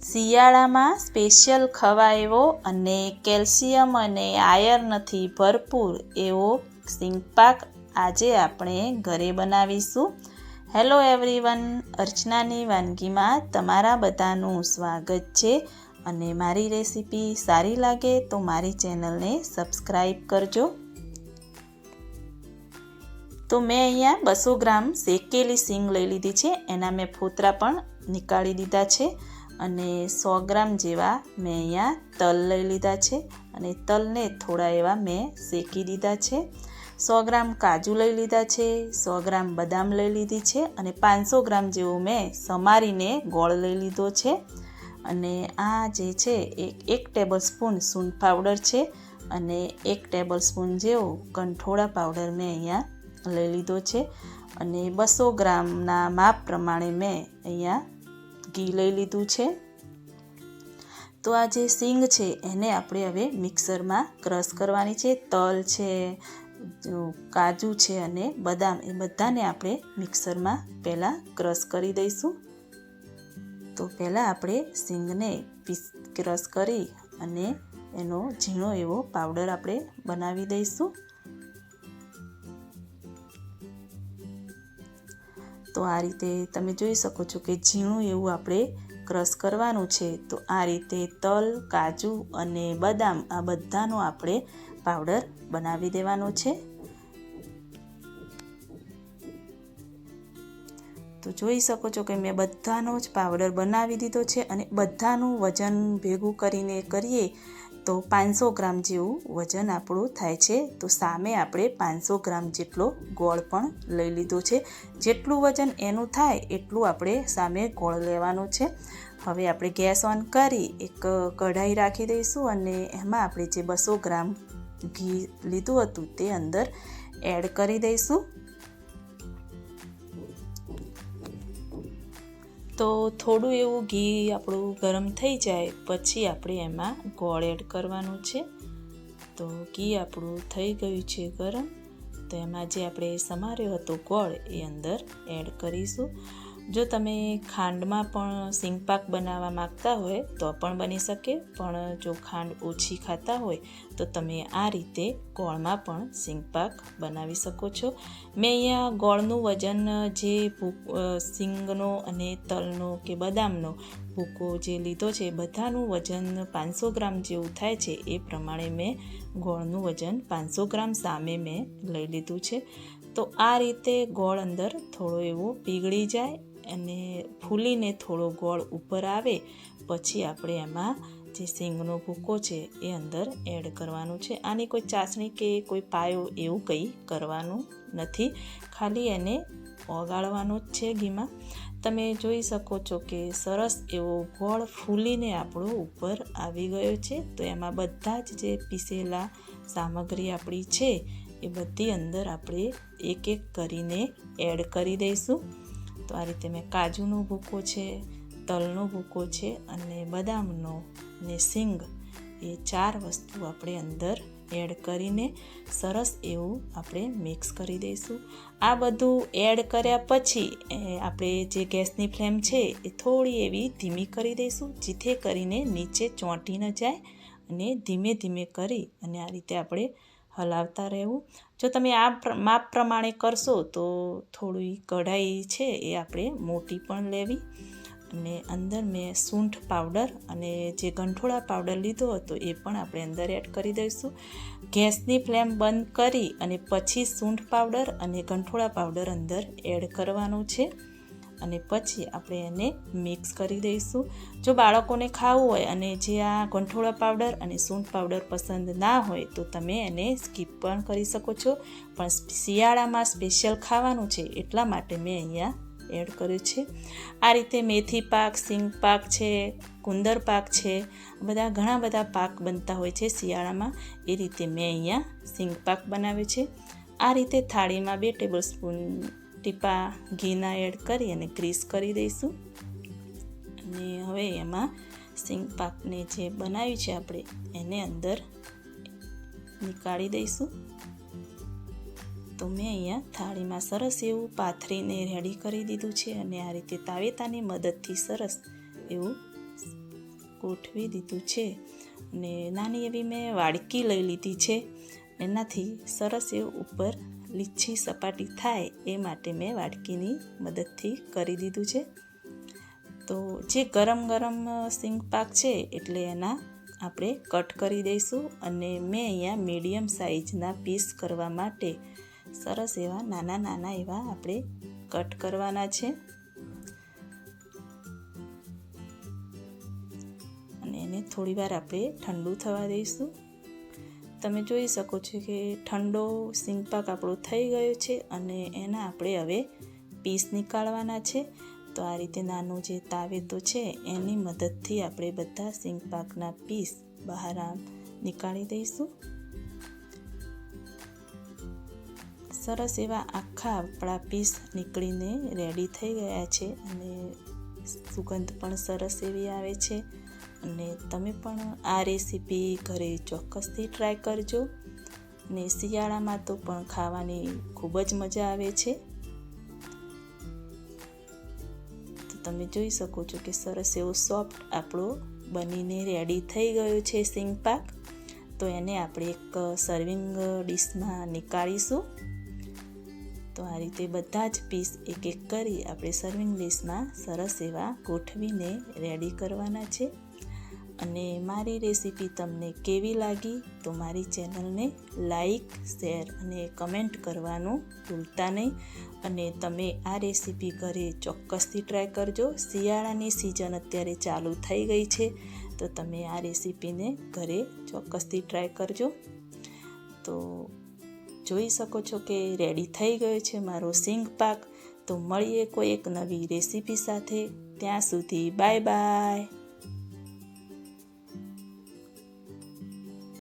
શિયાળામાં સ્પેશિયલ ખવાય અને કેલ્શિયમ અને આયર્નથી ભરપૂર એવો સિંગ પાક આજે આપણે ઘરે બનાવીશું. હેલો એવરીવન, અર્ચનાની વાનગીમાં તમારા બધાનું સ્વાગત છે. અને મારી રેસીપી સારી લાગે તો મારી ચેનલને સબસ્ક્રાઈબ કરજો. તો મેં અહીંયા 200 ગ્રામ શેકેલી સિંગ લઈ લીધી છે. એના મેં ફોતરા પણ નીકાળી દીધા છે. અને 100 ગ્રામ જેવા મેં અહીંયા તલ લઈ લીધા છે. અને તલને થોડા એવા મેં શેકી દીધા છે. 100 ગ્રામ કાજુ લઈ લીધા છે. 100 ગ્રામ બદામ લઈ લીધી છે. અને 500 ગ્રામ જેવું મેં સમારીને ગોળ લઈ લીધો છે. અને આ જે છે એક ટેબલ સ્પૂન સૂંઠ પાવડર છે. અને 1 ટેબલ સ્પૂન જેવો ગંઠોડા પાવડર મેં અહીંયા લઈ લીધો છે. અને 200 ગ્રામના માપ પ્રમાણે મેં અહીંયા ઘી લઈ લીધું છે. તો આ જે સિંગ છે એને આપણે હવે મિક્સરમાં ક્રશ કરવાની છે. તલ છે, કાજુ છે અને બદામ, એ બધાને આપણે મિક્સરમાં પહેલાં ક્રશ કરી દઈશું. તો પહેલાં આપણે સિંગને ક્રશ કરી અને એનો ઝીણો એવો પાવડર આપણે બનાવી દઈશું. તો આ રીતે તમે જોઈ શકો છો કે ઝીણું એવું આપણે ક્રશ કરવાનું છે. તો આ રીતે તલ, કાજુ અને બદામ આ બધાનો આપણે પાવડર બનાવી દેવાનો છે. તો જોઈ શકો છો કે મેં બધાનો જ પાવડર બનાવી દીધો છે. અને બધાનું વજન ભેગું કરીને કરીએ તો 500 ગ્રામ જેવું વજન આપણું થાય છે. તો સામે આપણે 500 ગ્રામ જેટલો ગોળ પણ લઈ લીધો છે. જેટલું વજન એનું થાય એટલું આપણે સામે ગોળ લેવાનું છે. હવે આપણે ગેસ ઓન કરી એક કઢાઈ રાખી દઈશું. અને એમાં આપણે જે 200 ગ્રામ ઘી લીધું હતું તે અંદર એડ કરી દઈશું. તો થોડું એવું ઘી આપણું ગરમ થઈ જાય પછી આપણે એમાં ગોળ એડ કરવાનું છે. તો ઘી આપણું થઈ ગયું છે ગરમ. તો એમાં જે આપણે સમાર્યો હતો ગોળ એ અંદર એડ કરીશું. જો તમે ખાંડમાં પણ સિંગ પાક બનાવવા માગતા હોય તો પણ બની શકે, પણ જો ખાંડ ઓછી ખાતા હોય તો તમે આ રીતે ગોળમાં પણ સિંગ પાક બનાવી શકો છો. મેં અહીંયા ગોળનું વજન જે સિંગનો અને તલનો કે બદામનો ભૂકો જે લીધો છે બધાનું વજન 500 ગ્રામ જેવું થાય છે. એ પ્રમાણે મેં ગોળનું વજન 500 ગ્રામ સામે મેં લઈ લીધું છે. તો આ રીતે ગોળ અંદર થોડો એવો પીગળી જાય અને ફૂલીને થોડો ગોળ ઉપર આવે પછી આપણે એમાં જે સિંગનો ભૂકો છે એ અંદર એડ કરવાનું છે. આની કોઈ ચાસણી કે કોઈ પાયો એવું કંઈ કરવાનું નથી, ખાલી એને ઓગાળવાનો જ છે ઘીમાં. તમે જોઈ શકો છો કે સરસ એવો ગોળ ફૂલીને આપણો ઉપર આવી ગયો છે. તો એમાં બધા જ જે પીસેલા સામગ્રી આપણી છે એ બધી અંદર આપણે એક એક કરીને એડ કરી દઈશું. તો આ રીતે મેં કાજુનો ભૂકો છે, તલનો ભૂકો છે અને બદામનો ને સિંગ, એ 4 વસ્તુ આપણે અંદર એડ કરીને સરસ એવું આપણે મિક્સ કરી દઈશું. આ બધું એડ કર્યા પછી આપણે જે ગેસની ફ્લેમ છે એ થોડી એવી ધીમી કરી દઈશું, જેથી કરીને નીચે ચોંટી ન જાય. અને ધીમે ધીમે કરી અને આ રીતે આપણે હલાવતા રહેવું. જો તમે આ માપ પ્રમાણે કરશો તો થોડી કઢાઈ છે એ આપણે મોટી પણ લેવી. અને અંદર મેં સૂંઠ પાવડર અને જે ગંઠોડા પાવડર લીધો હતો એ પણ આપણે અંદર એડ કરી દઈશું. ગેસની ફ્લેમ બંધ કરી અને પછી સૂંઠ પાવડર અને ગંઠોડા પાવડર અંદર એડ કરવાનું છે. અને પછી આપણે એને મિક્સ કરી દઈશું. જો બાળકોને ખાવું હોય અને જે આ ગંઠોડા પાવડર અને સૂંઠ પાવડર પસંદ ના હોય તો તમે એને સ્કીપ પણ કરી શકો છો. પણ શિયાળામાં સ્પેશિયલ ખાવાનું છે એટલા માટે મેં અહીંયા એડ કર્યું છે. આ રીતે મેથી પાક, સિંગ પાક છે, ગુંદર પાક છે, બધા ઘણા બધા પાક બનતા હોય છે શિયાળામાં. એ રીતે મેં અહીંયા સિંગ પાક બનાવ્યો છે. આ રીતે થાળીમાં 2 ટેબલ સ્પૂન ટીપા ઘીના એડ કરી અને ગ્રીસ કરી દઈશું. અને હવે એમાં સિંગ પાકને જે બનાવ્યું છે આપણે એને અંદર નીકાળી દઈશું. તો મેં અહીંયા થાળીમાં સરસ એવું પાથરીને રેડી કરી દીધું છે. અને આ રીતે તાવેતાની મદદથી સરસ એવું ગોઠવી દીધું છે અને નાની એવી મેં વાડકી લઈ લીધી છે. એનાથી સરસ એવું ઉપર લીચ્છી સપાટી થાય એ માટે મેં વાડકીની મદદથી કરી દીધું છે. તો જે ગરમ ગરમ સિંગ પાક છે એટલે એના આપણે કટ કરી દઈશું. અને મેં અહીંયા મીડિયમ સાઇઝના પીસ કરવા માટે સરસ એવા નાના નાના એવા આપણે કટ કરવાના છે. અને એને થોડીવાર આપણે ઠંડુ થવા દઈશું. તમે જોઈ શકો છો કે ઠંડો સિંગ પાક આપણો થઈ ગયો છે અને એના આપણે હવે પીસ નીકાળવાના છે. તો આ રીતે નાનું જે તાવેતો છે એની મદદથી આપણે બધા સિંગ પાકના પીસ બહાર નીકાળી દઈશું. સરસ એવા આખા આપણા પીસ નીકળીને રેડી થઈ ગયા છે અને સુગંધ પણ સરસ એવી આવે છે. અને તમે પણ આ રેસીપી ઘરે ચોક્કસથી ટ્રાય કરજો. અને શિયાળામાં તો પણ ખાવાની ખૂબ જ મજા આવે છે. તો તમે જોઈ શકો છો કે સરસ એવો સોફ્ટ આપણો બનીને રેડી થઈ ગયો છે સિંગ પાક. તો એને આપણે એક સર્વિંગ ડીશમાં નીકાળીશું. તો આ રીતે બધા જ પીસ એક એક કરી આપણે સર્વિંગ ડીશમાં સરસ એવા ગોઠવીને રેડી કરવાના છે. અને મારી રેસીપી તમને કેવી લાગી તો મારી ચેનલને લાઈક, શેર અને કમેન્ટ કરવાનું ભૂલતા નહીં. અને તમે આ રેસીપી ઘરે ચોક્કસથી ટ્રાય કરજો. શિયાળાની સિઝન અત્યારે ચાલુ થઈ ગઈ છે તો તમે આ રેસીપીને ઘરે ચોક્કસથી ટ્રાય કરજો. તો જોઈ શકો છો કે રેડી થઈ ગયો છે મારો સિંગ પાક. તો મળીએ કોઈ એક નવી રેસીપી સાથે. ત્યાં સુધી બાય બાય.